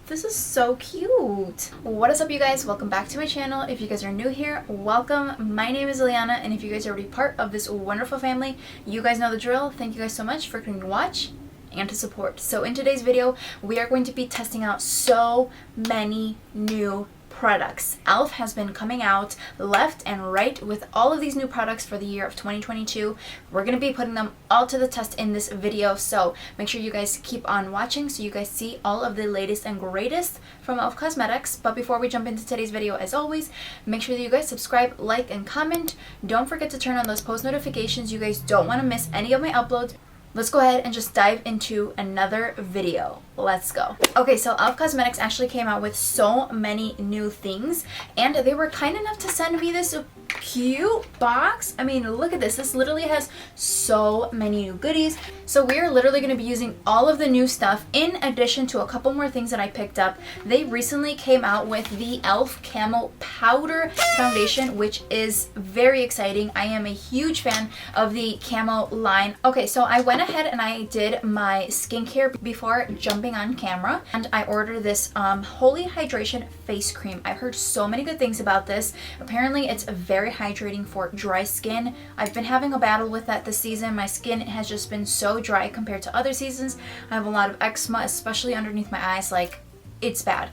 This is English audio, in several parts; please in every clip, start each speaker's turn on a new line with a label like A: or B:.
A: This is so cute. What is up, you guys? Welcome back to my channel. If you guys are new here, welcome. My name is ILIANA, and if you guys are already part of this wonderful family, you guys know the drill. Thank you guys so much for coming to watch and to support. So in today's video, we are going to be testing out so many new products. e.l.f. has been coming out left and right with all of these new products for the year of 2022. We're going to be putting them all to the test in this video, so make sure you guys keep on watching so you guys see all of the latest and greatest from e.l.f. Cosmetics. But before we jump into today's video, as always, make sure that you guys subscribe, like, and comment. Don't forget to turn on those post notifications. You guys don't want to miss any of my uploads. Let's go ahead and just dive into another video. Let's go. Okay, so e.l.f. Cosmetics actually came out with so many new things, and they were kind enough to send me this cute box. I mean, look at this. This literally has so many new goodies. So we're literally going to be using all of the new stuff in addition to a couple more things that I picked up. They recently came out with the e.l.f. Camo Powder Foundation, which is very exciting. I am a huge fan of the Camo line. Okay, so I went ahead and I did my skincare before jumping on camera, and I ordered this Holy Hydration face cream. I've heard so many good things about this. Apparently it's very hydrating for dry skin. I've been having a battle with that this season. My skin has just been so dry compared to other seasons. I have a lot of eczema, especially underneath my eyes. Like, it's bad.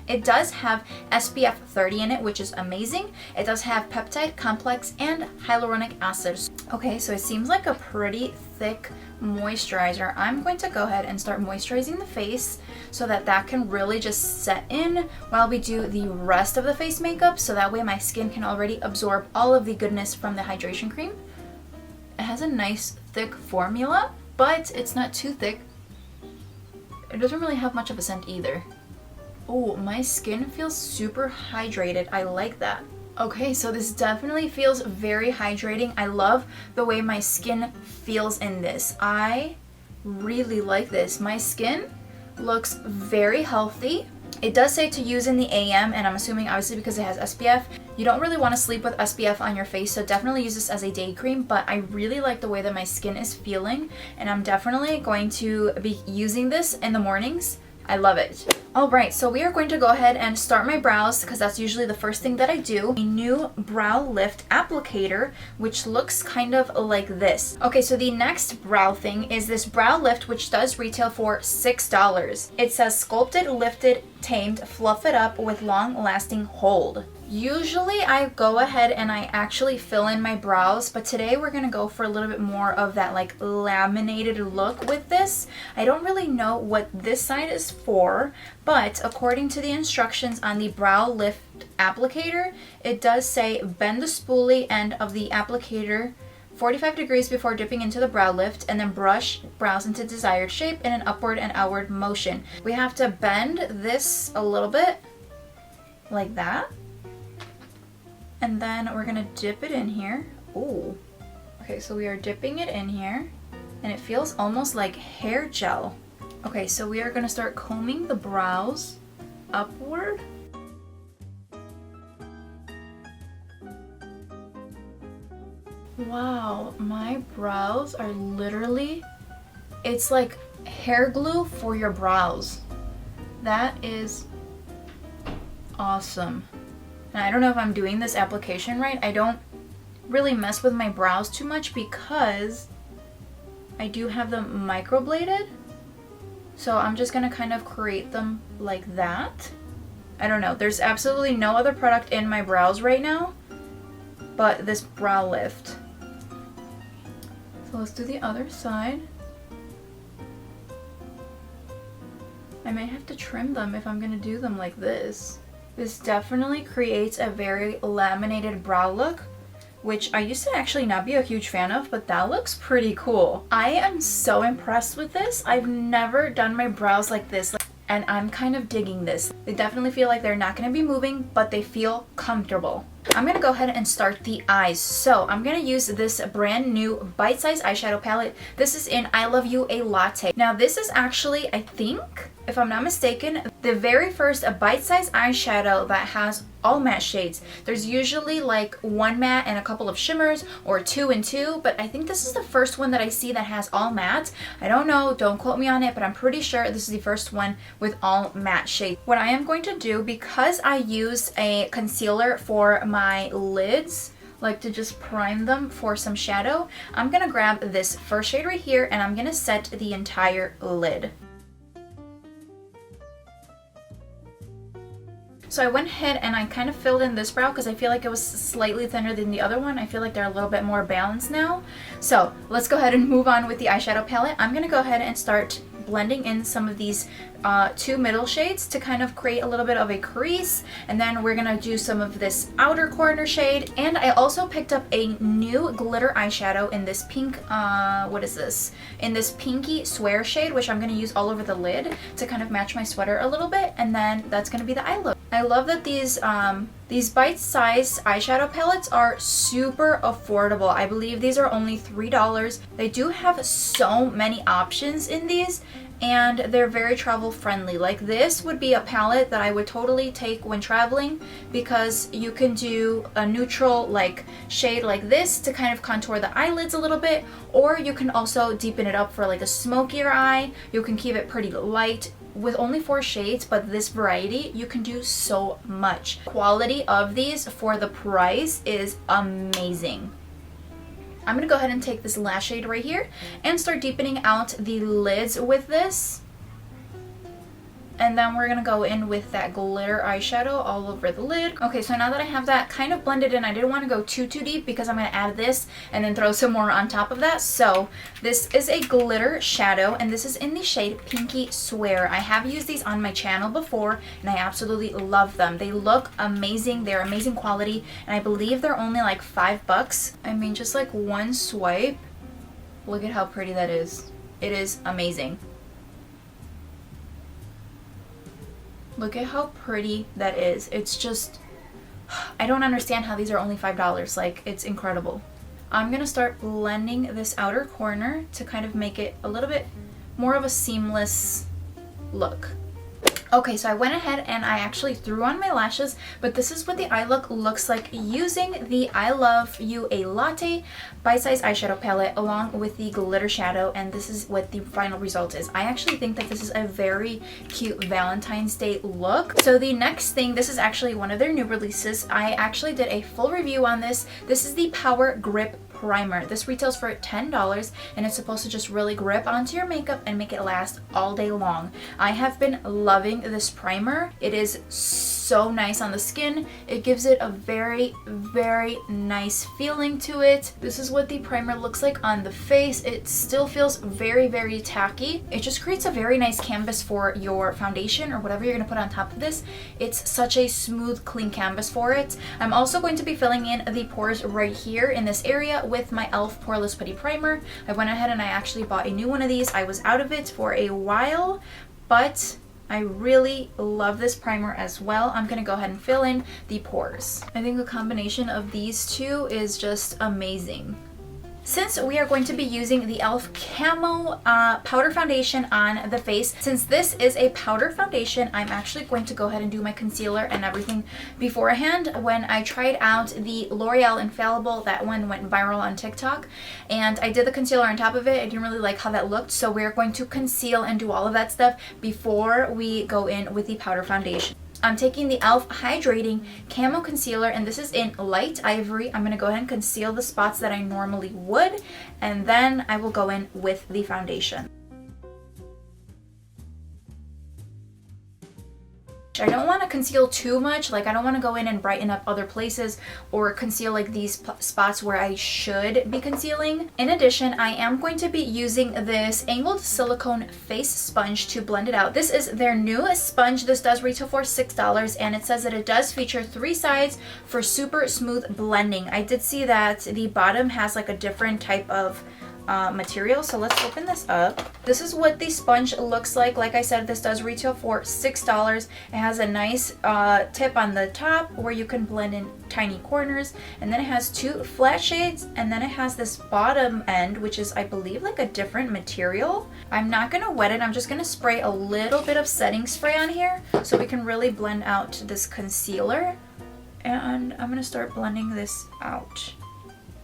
A: It does have SPF 30 in it, which is amazing. It does have peptide complex and hyaluronic acid. Okay, so it seems like a pretty thick moisturizer. I'm going to go ahead and start moisturizing the face so that that can really just set in while we do the rest of the face makeup, so that way my skin can already absorb all of the goodness from the hydration cream. It has a nice thick formula, but it's not too thick. It doesn't really have much of a scent either. Oh, my skin feels super hydrated. I like that. Okay, so this definitely feels very hydrating. I love the way my skin feels in this. I really like this. My skin looks very healthy. It does say to use in the AM, and I'm assuming obviously because it has SPF. You don't really want to sleep with SPF on your face, so definitely use this as a day cream, but I really like the way that my skin is feeling, and I'm definitely going to be using this in the mornings. I love it. Alright, so we are going to go ahead and start my brows because that's usually the first thing that I do. A new brow lift applicator, which looks kind of like this. Okay, so the next brow thing is this brow lift, which does retail for $6. It says sculpted, lifted, tamed, fluff it up with long-lasting hold. Usually I go ahead and I actually fill in my brows, but today we're going to go for a little bit more of that like laminated look with this. I don't really know what this side is for, but according to the instructions on the brow lift applicator, it does say bend the spoolie end of the applicator 45 degrees before dipping into the brow lift, and then brush brows into desired shape in an upward and outward motion. We have to bend this a little bit like that. And then we're gonna dip it in here. Ooh. Okay, so we are dipping it in here, and it feels almost like hair gel. Okay, so we are gonna start combing the brows upward. Wow, my brows are literally, it's like hair glue for your brows. That is awesome. And I don't know if I'm doing this application right. I don't really mess with my brows too much because I do have them microbladed. So I'm just going to kind of create them like that. I don't know. There's absolutely no other product in my brows right now but this brow lift. So let's do the other side. I may have to trim them if I'm going to do them like this. This definitely creates a very laminated brow look, which I used to actually not be a huge fan of, but that looks pretty cool. I am so impressed with this. I've never done my brows like this, and I'm kind of digging this. They definitely feel like they're not going to be moving, but they feel comfortable. I'm going to go ahead and start the eyes. So I'm going to use this brand new bite-sized eyeshadow palette. This is in I Love You a Latte. Now this is actually, I think, if I'm not mistaken, the very first bite-sized eyeshadow that has all matte shades. There's usually like one matte and a couple of shimmers, or two and two, but I think this is the first one that I see that has all matte. I don't know, don't quote me on it, but I'm pretty sure this is the first one with all matte shades. What I am going to do, because I used a concealer for my lids, like to just prime them for some shadow, I'm gonna grab this first shade right here and I'm gonna set the entire lid. So I went ahead and I kind of filled in this brow because I feel like it was slightly thinner than the other one. I feel like they're a little bit more balanced now. So let's go ahead and move on with the eyeshadow palette. I'm going to go ahead and start blending in some of these two middle shades to kind of create a little bit of a crease, and then we're gonna do some of this outer corner shade. And I also picked up a new glitter eyeshadow in this pink, what is this? In this pinky swear shade, which I'm gonna use all over the lid to kind of match my sweater a little bit, and then that's gonna be the eye look. I love that these bite-sized eyeshadow palettes are super affordable. I believe these are only $3. They do have so many options in these, and they're very travel friendly. Like this would be a palette that I would totally take when traveling, because you can do a neutral like shade like this to kind of contour the eyelids a little bit, or you can also deepen it up for like a smokier eye. You can keep it pretty light with only 4 shades, but this variety you can do so much. Quality of these for the price is amazing. I'm gonna go ahead and take this last shade right here and start deepening out the lids with this. And then we're gonna go in with that glitter eyeshadow all over the lid. Okay, so now that I have that kind of blended in, I didn't want to go too deep because I'm gonna add this and then throw some more on top of that. So this is a glitter shadow, and this is in the shade Pinky Swear. I have used these on my channel before and I absolutely love them. They look amazing, they're amazing quality, and I believe they're only like $5. I mean, just like one swipe, look at how pretty that is. It is amazing. Look at how pretty that is. It's just, I don't understand how these are only $5. Like, it's incredible. I'm gonna start blending this outer corner to kind of make it a little bit more of a seamless look. Okay, so I went ahead and I actually threw on my lashes, but this is what the eye look looks like using the I Love You a Latte bite-sized eyeshadow palette along with the glitter shadow, and this is what the final result is. I actually think that this is a very cute Valentine's Day look. So the next thing, this is actually one of their new releases. I actually did a full review on this. This is the Power Grip Primer. This retails for $10 and it's supposed to just really grip onto your makeup and make it last all day long. I have been loving this primer. It is so nice on the skin. It gives it a very nice feeling to it. This is what the primer looks like on the face. It still feels very tacky. It just creates a very nice canvas for your foundation or whatever you're gonna put on top of this. It's such a smooth, clean canvas for it. I'm also going to be filling in the pores right here in this area with my e.l.f. Poreless Putty Primer. I went ahead and I actually bought a new one of these. I was out of it for a while, but I really love this primer as well. I'm gonna go ahead and fill in the pores. I think the combination of these two is just amazing. Since we are going to be using the e.l.f. Camo Powder Foundation on the face, since this is a powder foundation, I'm actually going to go ahead and do my concealer and everything beforehand. When I tried out the L'Oreal Infallible, that one went viral on TikTok, and I did the concealer on top of it. I didn't really like how that looked, so we're going to conceal and do all of that stuff before we go in with the powder foundation. I'm taking the e.l.f. Hydrating Camo Concealer, and this is in light ivory. I'm going to go ahead and conceal the spots that I normally would, and then I will go in with the foundation. I don't want to conceal too much. Like, I don't want to go in and brighten up other places or conceal like these spots where I should be concealing. In addition, I am going to be using this angled silicone face sponge to blend it out. This is their newest sponge. This does retail for $6, and it says that it does feature 3 sides for super smooth blending. I did see that the bottom has like a different type of material. So let's open this up. This is what the sponge looks like. Like I said, this does retail for $6. It has a nice tip on the top where you can blend in tiny corners, and then it has 2 flat shades, and then it has this bottom end, which is, I believe, like a different material. I'm not gonna wet it. I'm just gonna spray a little bit of setting spray on here so we can really blend out this concealer. And I'm gonna start blending this out.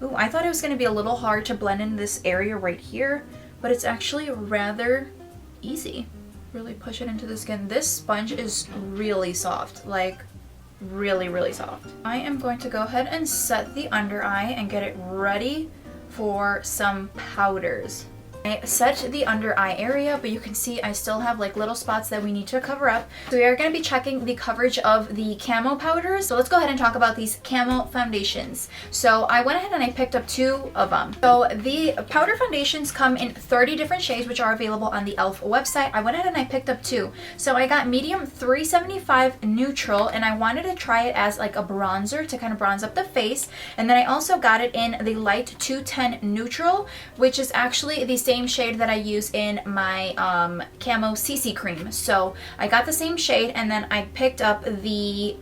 A: Ooh, I thought it was gonna be a little hard to blend in this area right here, but it's actually rather easy. Really push it into the skin. This sponge is really soft, like really, really soft. I am going to go ahead and set the under eye and get it ready for some powders. I set the under eye area, but you can see I still have like little spots that we need to cover up. So we are going to be checking the coverage of the camo powders. So let's go ahead and talk about these camo foundations. So I went ahead and I picked up 2 of them. So the powder foundations come in 30 different shades, which are available on the e.l.f. website. I went ahead and I picked up 2. So I got medium 375 neutral, and I wanted to try it as like a bronzer to kind of bronze up the face. And then I also got it in the light 210 neutral, which is actually the same shade that I use in my Camo CC cream. So I got the same shade, and then I picked up the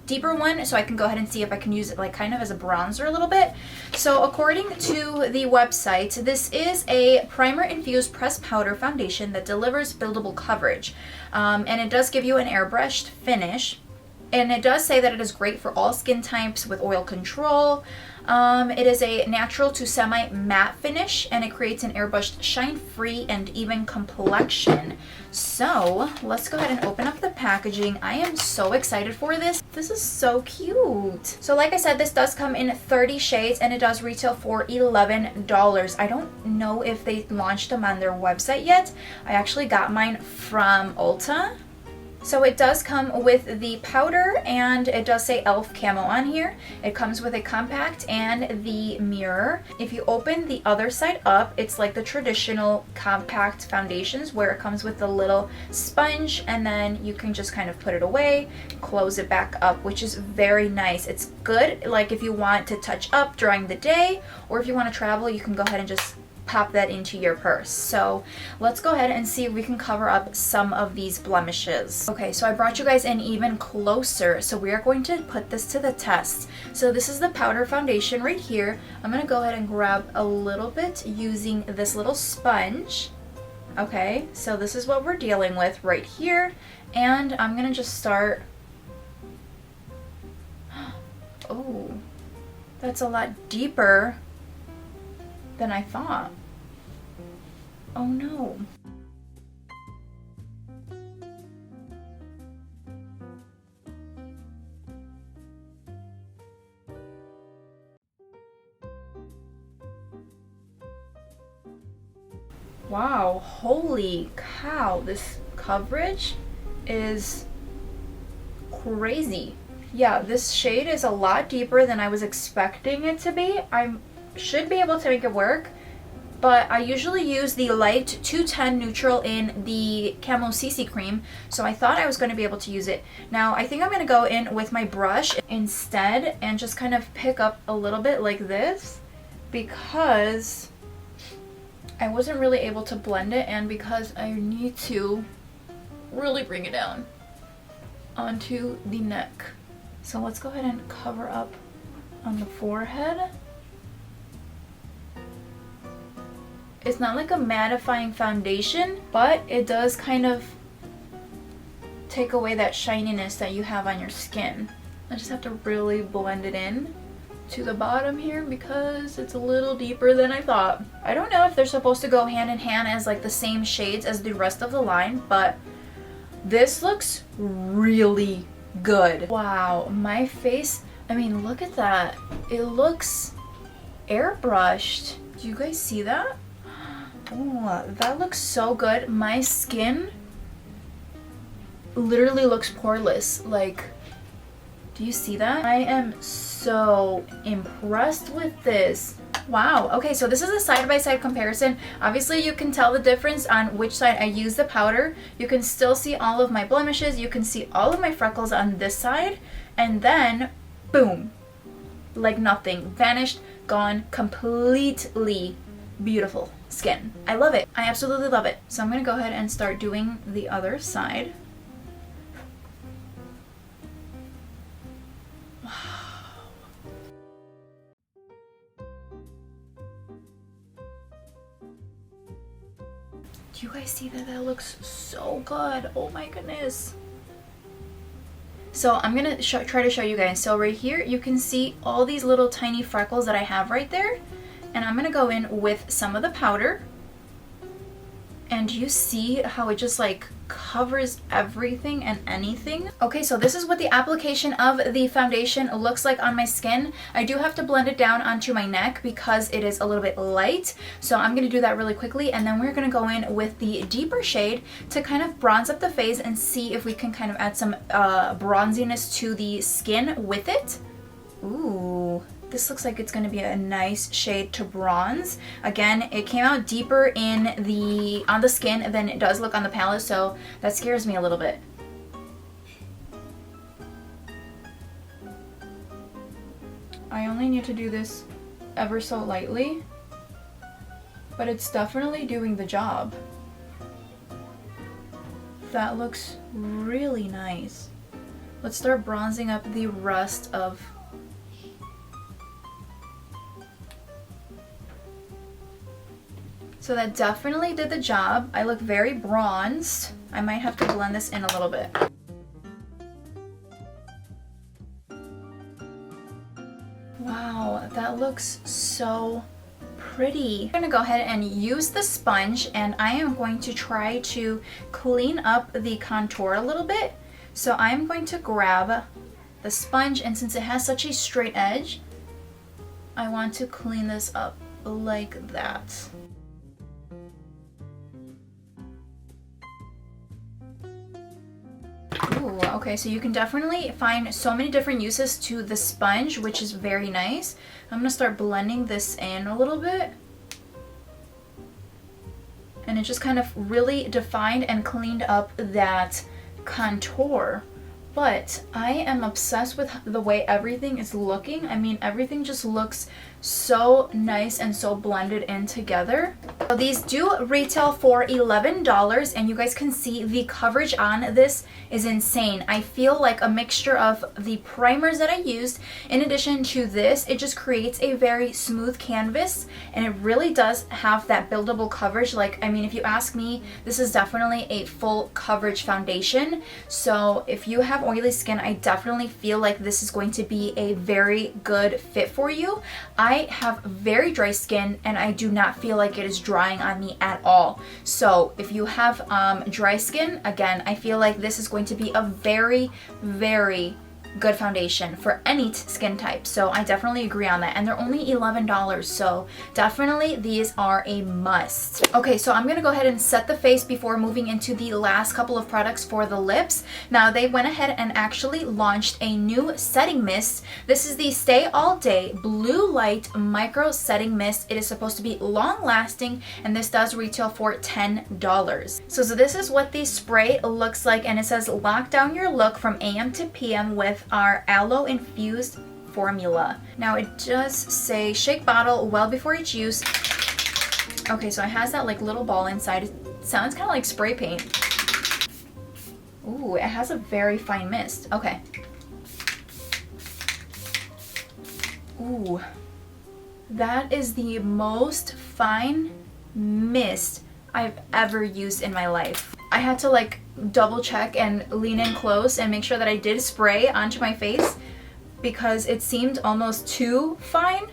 A: deeper one so I can go ahead and see if I can use it like kind of as a bronzer a little bit. So according to the website, this is a primer infused pressed powder foundation that delivers buildable coverage, and it does give you an airbrushed finish. And it does say that it is great for all skin types with oil control. It is a natural to semi-matte finish, and it creates an airbrushed, shine-free, and even complexion. So let's go ahead and open up the packaging. I am so excited for this. This is so cute. So like I said, this does come in 30 shades, and it does retail for $11. I don't know if they launched them on their website yet. I actually got mine from Ulta. So it does come with the powder, and it does say e.l.f. Camo on here. It comes with a compact and the mirror. If you open the other side up, it's like the traditional compact foundations where it comes with a little sponge, and then you can just kind of put it away, close it back up, which is very nice. It's good like if you want to touch up during the day, or if you want to travel, you can go ahead and just pop that into your purse. So let's go ahead and see if we can cover up some of these blemishes. Okay, so I brought you guys in even closer, so we are going to put this to the test. So this is the powder foundation right here. I'm gonna go ahead and grab a little bit using this little sponge. Okay, so this is what we're dealing with right here, and I'm gonna just start. Oh, that's a lot deeper than I thought. Oh no. Wow, holy cow, this coverage is crazy. Yeah, this shade is a lot deeper than I was expecting it to be. I should be able to make it work, but I usually use the light 210 neutral in the Camo CC cream, so I thought I was going to be able to use it. Now I think I'm going to go in with my brush instead and just kind of pick up a little bit like this, because I wasn't really able to blend it, and because I need to really bring it down onto the neck. So let's go ahead and cover up on the forehead. It's not like a mattifying foundation, but it does kind of take away that shininess that you have on your skin. I just have to really blend it in to the bottom here because it's a little deeper than I thought. I don't know if they're supposed to go hand in hand as like the same shades as the rest of the line, but this looks really good. Wow, my face, I mean, look at that. It looks airbrushed. Do you guys see that? Oh, that looks so good. My skin literally looks poreless. Like, do you see that? I am so impressed with this. Wow. Okay, so this is a side-by-side comparison. Obviously, you can tell the difference on which side I use the powder. You can still see all of my blemishes. You can see all of my freckles on this side. And then, boom, like nothing. Vanished, gone completely. beautiful skin. I love it. I absolutely love it. So I'm gonna go ahead and start doing the other side. Wow. Do you guys see that? That looks so good. Oh my goodness. So I'm gonna try to show you guys. So right here, you can see all these little tiny freckles that I have right there. And I'm gonna go in with some of the powder. And you see how it just like covers everything and anything. Okay, so this is what the application of the foundation looks like on my skin. I do have to blend it down onto my neck because it is a little bit light. So I'm gonna do that really quickly, and then we're gonna go in with the deeper shade to kind of bronze up the face and see if we can kind of add some bronziness to the skin with it. Ooh. This looks like it's going to be a nice shade to bronze. Again, it came out deeper on the skin than it does look on the palette, so that scares me a little bit. I only need to do this ever so lightly, but it's definitely doing the job. That looks really nice. Let's start bronzing up the rest of So that definitely did the job. I look very bronzed. I might have to blend this in a little bit. Wow, that looks so pretty. I'm gonna go ahead and use the sponge, and I am going to try to clean up the contour a little bit. So I'm going to grab the sponge, and since it has such a straight edge, I want to clean this up like that. Ooh, okay, so you can definitely find so many different uses to the sponge, which is very nice. I'm gonna start blending this in a little bit. And it just kind of really defined and cleaned up that contour. But I am obsessed with the way everything is looking. I mean, everything just looks so nice and so blended in together. So these do retail for $11, and you guys can see the coverage on this is insane. I feel like a mixture of the primers that I used, in addition to this, it just creates a very smooth canvas, and it really does have that buildable coverage. Like, I mean, if you ask me, this is definitely a full coverage foundation. So if you have oily skin, I definitely feel like this is going to be a very good fit for you. I have very dry skin, and I do not feel like it is drying on me at all. So if you have dry skin, again, I feel like this is going to be a very, very good foundation for any skin type. So I definitely agree on that, and they're only $11, so definitely these are a must. Okay, so I'm gonna go ahead and set the face before moving into the last couple of products for the lips. Now they went ahead and actually launched a new setting mist. This is the Stay All Day Blue Light Micro Setting Mist. It is supposed to be long lasting, and this does retail for $10. So this is what the spray looks like, and it says lock down your look from AM to PM with our aloe infused formula. Now it does say shake bottle well before each use. Okay, so it has that like little ball inside. It sounds kind of like spray paint. Ooh, it has a very fine mist. Okay. Ooh, that is the most fine mist I've ever used in my life. I had to like double check and lean in close and make sure that I did spray onto my face because it seemed almost too fine,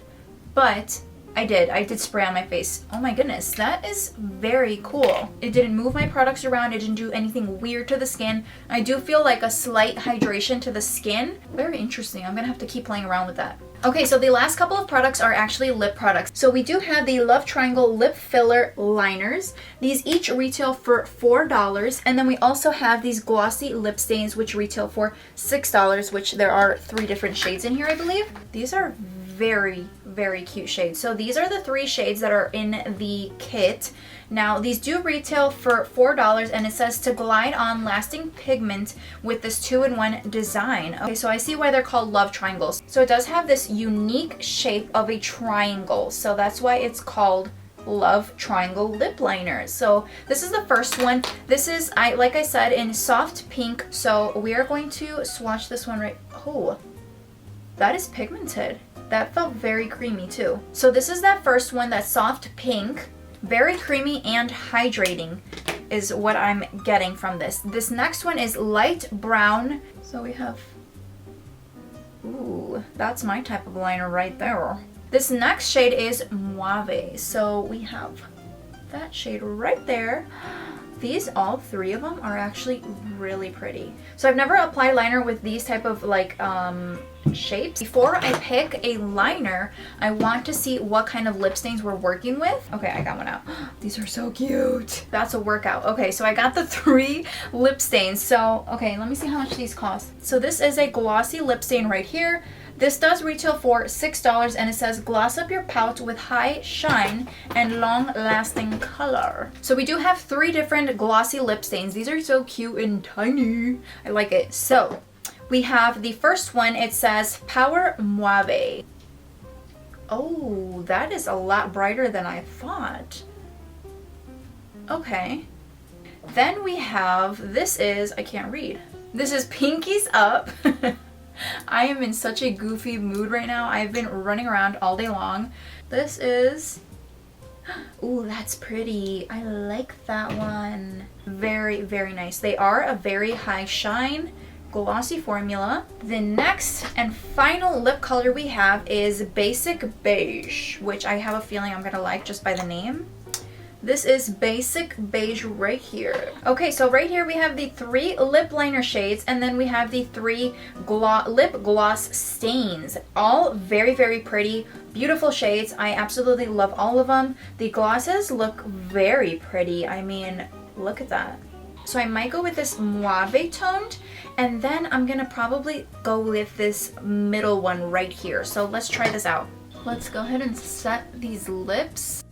A: but I did spray on my face. Oh my goodness, that is very cool. It didn't move my products around, it didn't do anything weird to the skin. I do feel like a slight hydration to the skin. Very interesting. I'm gonna have to keep playing around with that. Okay, so the last couple of products are actually lip products. So we do have the Love Triangle Lip Filler Liners. These each retail for $4. And then we also have these glossy lip stains, which retail for $6, which there are 3 different shades in here, I believe. These are very, very cute shades. So these are the 3 shades that are in the kit. Now these do retail for $4, and it says to glide on lasting pigment with this 2-in-1 design. Okay, so I see why they're called love triangles. So it does have this unique shape of a triangle, so that's why it's called love triangle lip liners. So this is the first one. This is, like I said, in soft pink. So we are going to swatch this one right. Oh, that is pigmented. That felt very creamy too. So this is that first one, that soft pink, very creamy and hydrating is what I'm getting from this. This next one is light brown. So we have, ooh, that's my type of liner right there. This next shade is Mauve. So we have that shade right there. These, all three of them, are actually really pretty. So I've never applied liner with these type of like shapes. Before I pick a liner, I want to see what kind of lip stains we're working with. Okay, I got one out. These are so cute. That's a workout. Okay, so I got the 3 lip stains. So, okay, let me see how much these cost. So this is a glossy lip stain right here. This does retail for $6 and it says gloss up your pout with high shine and long lasting color. So we do have 3 different glossy lip stains. These are so cute and tiny. I like it. So we have the first one. It says Power Mauve. Oh, that is a lot brighter than I thought. Okay. Then we have, this is, I can't read. This is Pinkies Up. I am in such a goofy mood right now. I've been running around all day long. This is, ooh, that's pretty. I like that one. Very, very nice. They are a very high shine glossy formula. The next and final lip color we have is Basic Beige, which I have a feeling I'm gonna like just by the name. This is Basic Beige right here. Okay, so right here we have the 3 lip liner shades, and then we have the 3 lip gloss stains. All very, very pretty, beautiful shades. I absolutely love all of them. The glosses look very pretty. I mean, look at that. So I might go with this Mauve toned, and then I'm gonna probably go with this middle one right here. So let's try this out. Let's go ahead and set these lips.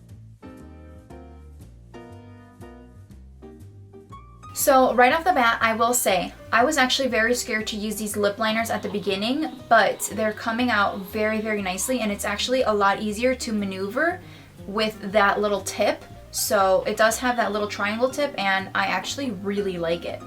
A: So right off the bat, I will say, I was actually very scared to use these lip liners at the beginning, but they're coming out very, very nicely, and it's actually a lot easier to maneuver with that little tip. So it does have that little triangle tip, and I actually really like it.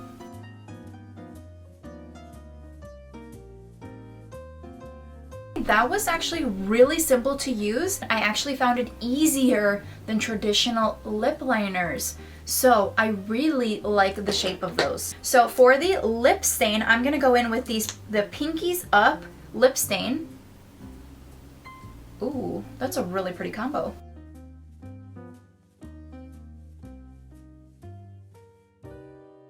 A: That was actually really simple to use. I actually found it easier than traditional lip liners. So I really like the shape of those. So for the lip stain, I'm gonna go in with the Pinkies Up lip stain. Ooh, that's a really pretty combo.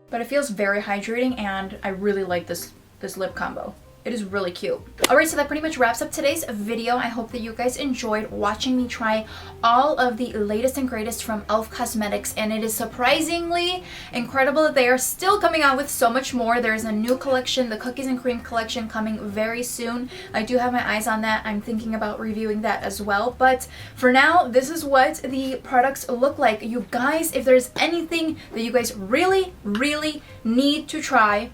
A: But it feels very hydrating, and I really like this lip combo. It is really cute. Alright, so that pretty much wraps up today's video. I hope that you guys enjoyed watching me try all of the latest and greatest from e.l.f. Cosmetics, and it is surprisingly incredible that they are still coming out with so much more. There's a new collection, the Cookies and Cream collection, coming very soon. I do have my eyes on that. I'm thinking about reviewing that as well. But for now, this is what the products look like. You guys, if there's anything that you guys really, really need to try,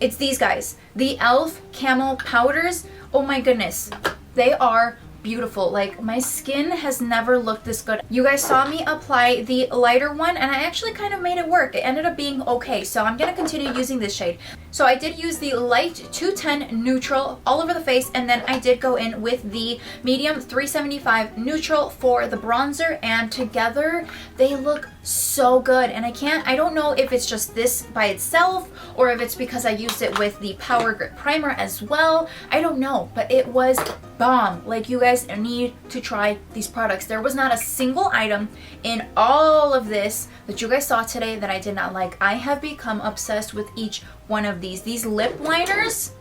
A: it's these guys, the e.l.f. Camo Powders. Oh my goodness, they are beautiful. Like, my skin has never looked this good. You guys saw me apply the lighter one, and I actually kind of made it work. It ended up being okay, so I'm gonna continue using this shade. So I did use the light 210 neutral all over the face, and then I did go in with the medium 375 neutral for the bronzer, and together they look so good. And I don't know if it's just this by itself or if it's because I used it with the Power Grip Primer as well. I don't know, but it was bomb. Like, you guys need to try these products. There was not a single item in all of this that you guys saw today that I did not like. I have become obsessed with each one of these. These lip liners,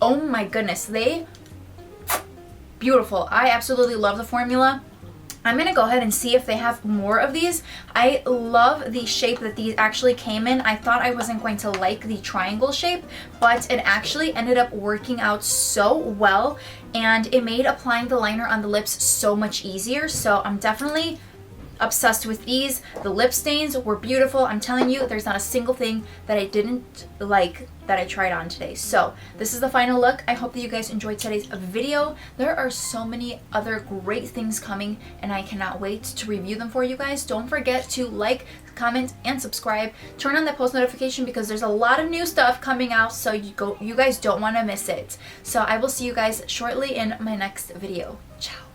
A: oh my goodness, they beautiful. I absolutely love the formula. I'm gonna go ahead and see if they have more of these. I love the shape that these actually came in. I thought I wasn't going to like the triangle shape, but it actually ended up working out so well, and it made applying the liner on the lips so much easier. So I'm definitely obsessed with these. The lip stains were beautiful. I'm telling you, there's not a single thing that I didn't like that I tried on today. So this is the final look. I hope that you guys enjoyed today's video. There are so many other great things coming and I cannot wait to review them for you guys. Don't forget to like, comment, and subscribe. Turn on the post notification because there's a lot of new stuff coming out, so you guys don't want to miss it. So I will see you guys shortly in my next video. Ciao.